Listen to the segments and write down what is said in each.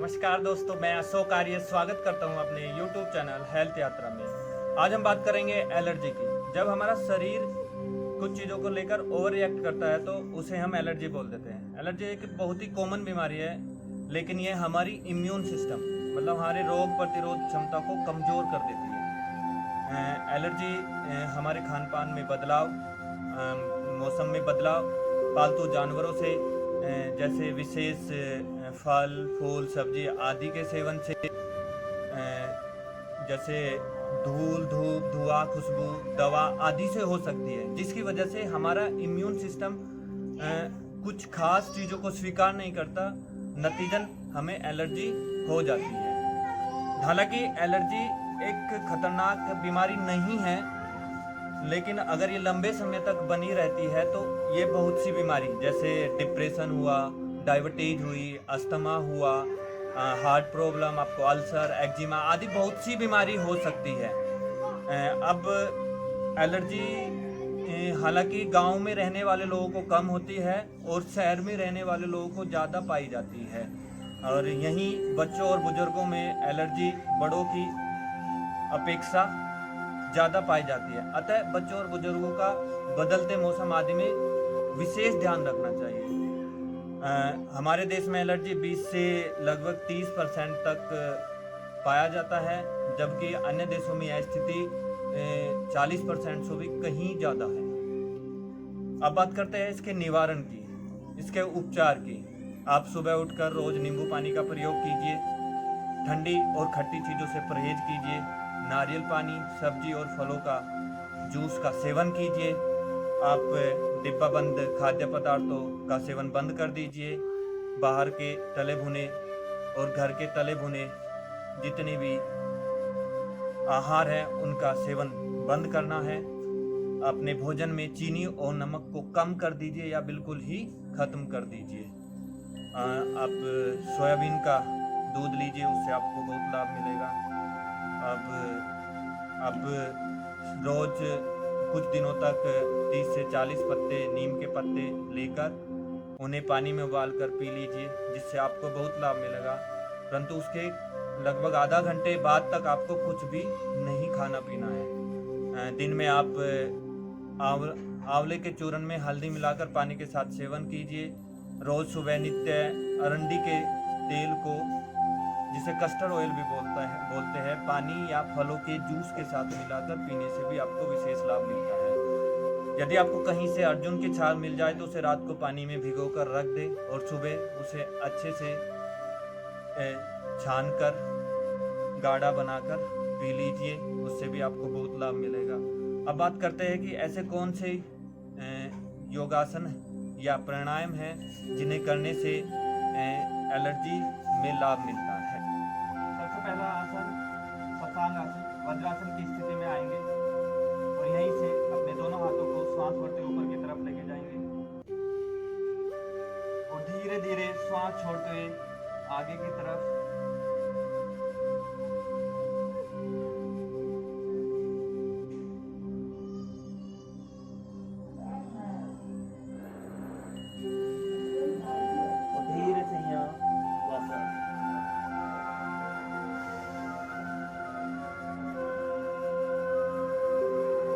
नमस्कार दोस्तों, मैं अशोक आर्य स्वागत करता हूं अपने YouTube चैनल हेल्थ यात्रा में। आज हम बात करेंगे एलर्जी की। जब हमारा शरीर कुछ चीज़ों को लेकर ओवर रिएक्ट करता है तो उसे हम एलर्जी बोल देते हैं। एलर्जी एक बहुत ही कॉमन बीमारी है, लेकिन यह हमारी इम्यून सिस्टम मतलब हमारे रोग प्रतिरोध क्षमता को कमज़ोर कर देती है। एलर्जी हमारे खान पान में बदलाव, मौसम में बदलाव, पालतू जानवरों से जैसे विशेष फल फूल सब्जी आदि के सेवन से, जैसे धूल धूप धुआं खुशबू दवा आदि से हो सकती है, जिसकी वजह से हमारा इम्यून सिस्टम कुछ खास चीज़ों को स्वीकार नहीं करता, नतीजन हमें एलर्जी हो जाती है। हालांकि एलर्जी एक खतरनाक बीमारी नहीं है, लेकिन अगर ये लंबे समय तक बनी रहती है तो ये बहुत सी बीमारी जैसे डिप्रेशन हुआ, डायबिटीज हुई, अस्थमा हुआ, हार्ट प्रॉब्लम, आपको अल्सर एक्जिमा आदि बहुत सी बीमारी हो सकती है। अब एलर्जी हालांकि गांव में रहने वाले लोगों को कम होती है और शहर में रहने वाले लोगों को ज़्यादा पाई जाती है। और यहीं बच्चों और बुजुर्गों में एलर्जी बड़ों की अपेक्षा ज़्यादा पाई जाती है। अतः बच्चों और बुजुर्गों का बदलते मौसम आदि में विशेष ध्यान रखना चाहिए। हमारे देश में एलर्जी 20 से लगभग 30% तक पाया जाता है, जबकि अन्य देशों में यह स्थिति 40% से भी कहीं ज़्यादा है। अब बात करते हैं इसके निवारण की, इसके उपचार की। आप सुबह उठकर रोज़ नींबू पानी का प्रयोग कीजिए, ठंडी और खट्टी चीज़ों से परहेज कीजिए, नारियल पानी, सब्जी और फलों का जूस का सेवन कीजिए। आप डिब्बा बंद खाद्य पदार्थों का सेवन बंद कर दीजिए। बाहर के तले भुने और घर के तले भुने जितने भी आहार हैं उनका सेवन बंद करना है। अपने भोजन में चीनी और नमक को कम कर दीजिए या बिल्कुल ही ख़त्म कर दीजिए। आप सोयाबीन का दूध लीजिए, उससे आपको बहुत लाभ मिलेगा। अब रोज़ कुछ दिनों तक 30 से 40 पत्ते नीम के पत्ते लेकर उन्हें पानी में उबाल कर पी लीजिए, जिससे आपको बहुत लाभ मिलेगा। परंतु उसके लगभग आधा घंटे बाद तक आपको कुछ भी नहीं खाना पीना है। दिन में आप आंवले के चूर्ण में हल्दी मिलाकर पानी के साथ सेवन कीजिए। रोज़ सुबह नित्य अरंडी के तेल को, जिसे कस्टर्ड ऑयल भी बोलते हैं, पानी या फलों के जूस के साथ मिलाकर पीने से भी आपको विशेष लाभ मिलता है। यदि आपको कहीं से अर्जुन की छाल मिल जाए तो उसे रात को पानी में भिगोकर रख दें और सुबह उसे अच्छे से छान कर गाढ़ा बनाकर पी लीजिए, उससे भी आपको बहुत लाभ मिलेगा। अब बात करते हैं कि ऐसे कौन से योगासन या प्राणायाम हैं जिन्हें करने से एलर्जी में लाभ मिलता है। सबसे पहला आसन शशांक आसन, वज्रासन की स्थिति में आएंगे और यहीं से अपने दोनों हाथों को श्वास भरते ऊपर की तरफ लेके जाएंगे और धीरे धीरे श्वास छोड़ते हुए आगे की तरफ। धीरे से यहाँ वापस।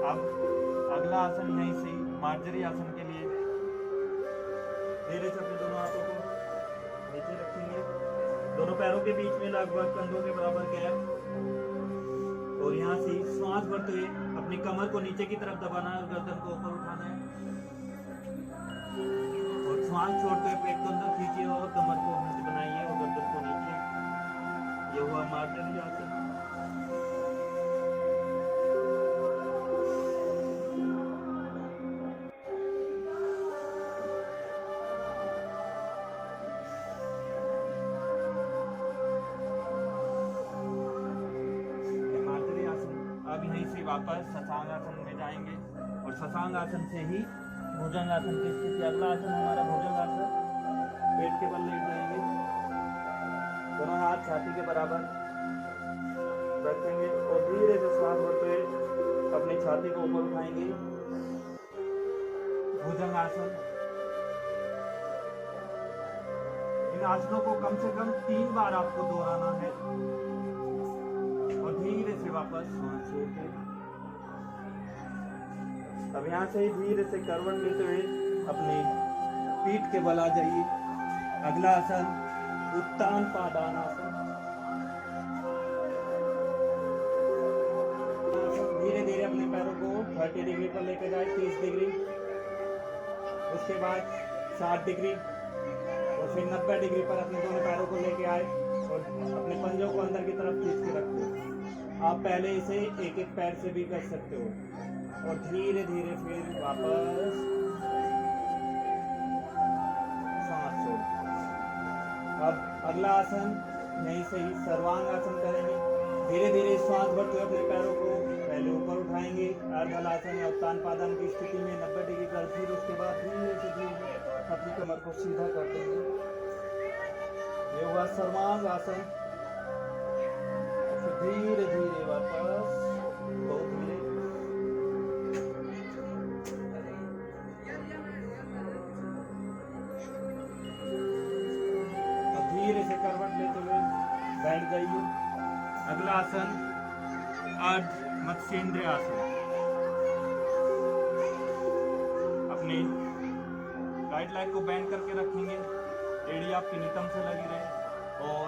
अब अगला आसन यहीं से मार्जरी आसन के लिए धीरे से अपने दोनों हाथों को नीचे रखेंगे, दोनों पैरों के बीच में लगभग कंधों के बराबर गैप, और यहाँ से श्वास भरते हुए अपनी कमर को नीचे की तरफ दबाना है और गर्दन को ऊपर उठाना है और श्वास छोड़ते हुए पेट को अंदर खींचिए और कमर को नीचे बनाइए और गर्दन को नीचे। ये हुआ मार्जरी आसन। अब यहीं से वापस शशांक आसन में जाएंगे और शशांक आसन से ही भुजंग आसन की स्थिति। अगला आसन हमारा भुजंग आसन। पेट के बल लेट जाएंगे, दोनों हाथ छाती के बराबर रखेंगे और धीरे से श्वास भरते हुए अपनी छाती को ऊपर उठाएंगे। भुजंग आसन। इन आसनों को कम से कम 3 बार आपको दोहराना है और धीरे से वापस सांस छोड़ के। अब यहाँ से धीरे से करवट लेते हुए अपनी पीठ के बल आ जाइए। अगला आसन उत्तान पादानासन। धीरे धीरे अपने पैरों को 30 डिग्री पर लेकर जाए, 30 डिग्री, उसके बाद 60 डिग्री और फिर 90 डिग्री पर अपने दोनों पैरों को लेके आए और अपने पंजों को अंदर की तरफ खींच के रखो। आप पहले इसे एक एक पैर से भी कर सकते हो और धीरे धीरे फिर वापस सांस छोड़। अब अगला आसन यहीं से ही सर्वांग आसन करेंगे। धीरे धीरे श्वास भरते हुए अपने पैरों को पहले ऊपर उठाएंगे अर्धहलासन या उत्तान पादन की स्थिति में 90 डिग्री कर, फिर उसके बाद धीरे से धीरे अपनी कमर को सीधा कर देंगे। ये हुआ सर्वांग आसन। फिर धीरे धीरे वापस बहुत धीरे धीरे से करवट लेते हुए बैठ जाइए। अगला आसन अर्ध मत्स्येंद्र आसन। अपने राइट लेग को बेंड करके रखेंगे, एड़ी आपकी नितंब से लगी रहे और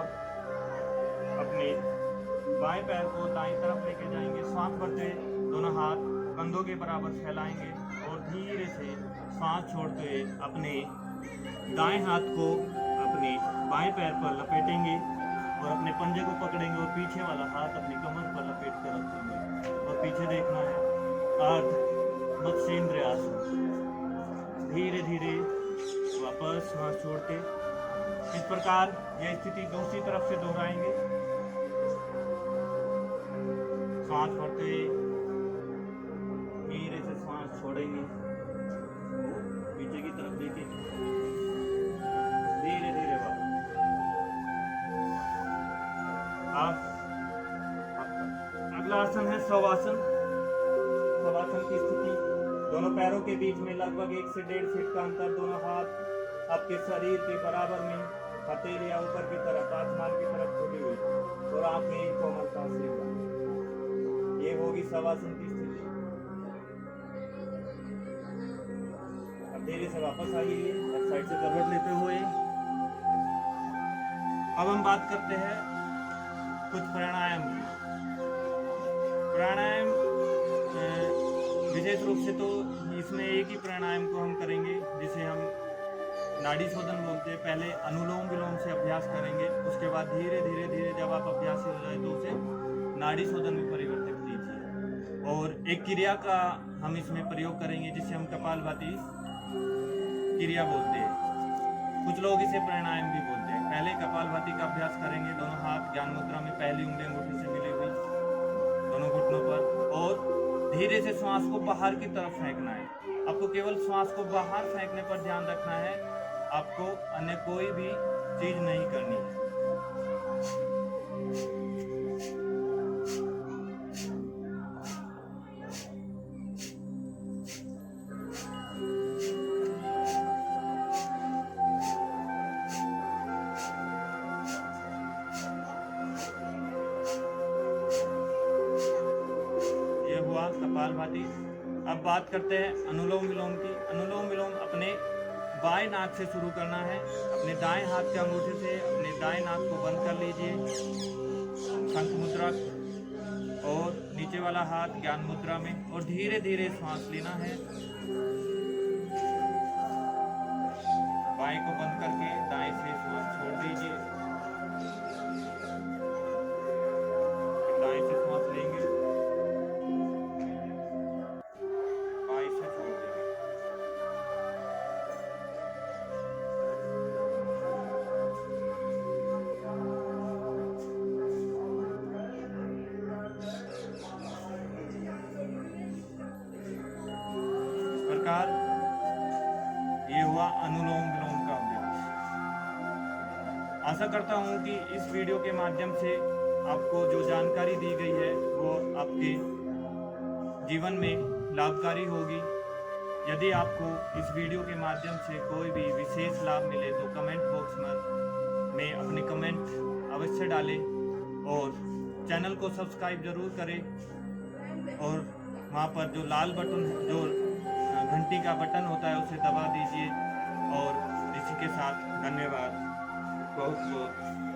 अपने बाएं पैर को दाईं तरफ लेके जाएंगे। सांस भरते दोनों हाथ कंधों के बराबर फैलाएंगे और धीरे से सांस छोड़ते हुए अपने दाएं हाथ को अपने बाएं पैर पर लपेटेंगे और अपने पंजे को पकड़ेंगे और पीछे वाला हाथ अपनी कमर पर लपेट कर रखेंगे और पीछे देखना है। अर्ध मत्स्येंद्र आसन। धीरे धीरे वापस सांस छोड़ के इस प्रकार यह स्थिति दूसरी तरफ से दोहराएंगे। सांस भरते धीरे से सांस छोड़ेंगे, पीछे की तरफ देखें, धीरे धीरे वापस। अब अगला आसन है शवासन। शवासन की स्थिति, दोनों पैरों के बीच में लगभग 1 से 1.5 फीट का अंतर, दोनों हाथ आपके शरीर के बराबर में हथेली या ऊपर की तरफ आसमान की तरफ खुली हुई और आंखें कोमलता से बंद। ये होगी शवासन की स्थिति। अब धीरे से वापस आइए, लेफ्ट साइड से करवट लेते हुए। अब हम बात करते हैं कुछ प्राणायाम की। प्राणायाम विशेष रूप से तो इसमें एक ही प्राणायाम को हम करेंगे जिसे हम नाड़ी शोधन बोलते हैं। पहले अनुलोम विलोम से अभ्यास करेंगे, उसके बाद धीरे धीरे धीरे जब आप अभ्यासी हो जाए तो उसे नाड़ी शोधन में परिवर्तित कीजिए। और एक क्रिया का हम इसमें प्रयोग करेंगे जिसे हम कपालभाति क्रिया बोलते हैं। कुछ लोग इसे प्राणायाम भी बोलते हैं। पहले कपालभाति का अभ्यास करेंगे, दोनों हाथ ज्ञान मुद्रा में पहली उंगली अंगूठी से मिली हुई दोनों घुटनों पर, और धीरे से श्वास को बाहर की तरफ फेंकना है। आपको केवल श्वास को बाहर फेंकने पर ध्यान रखना है, आपको अन्य कोई भी चीज नहीं करनी है। ये हुआ कपालभाति। अब बात करते हैं अनुलोम विलोम की। अनुलोम विलोम अपने बाएं नाक से शुरू करना है। अपने दाएं हाथ के अंगूठे से अपने दाएं नाक को बंद कर लीजिए, शंख मुद्रा, और नीचे वाला हाथ ज्ञान मुद्रा में, और धीरे धीरे सांस लेना है। बाएं को बंद करके दाएं से सांस छोड़ दीजिए, दाएं से सांस लेंगे, बाएं से छोड़ देंगे। ये हुआ अनुलोम विलोम का अभ्यास। आशा करता हूं कि इस वीडियो के माध्यम से आपको जो जानकारी दी गई है वो आपके जीवन में लाभकारी होगी। यदि आपको इस वीडियो के माध्यम से कोई भी विशेष लाभ मिले तो कमेंट बॉक्स में में अपने कमेंट अवश्य डालें और चैनल को सब्सक्राइब ज़रूर करें और वहाँ पर जो लाल बटन जो घंटी का बटन होता है उसे दबा दीजिए। और इसी के साथ धन्यवाद बहुत बहुत।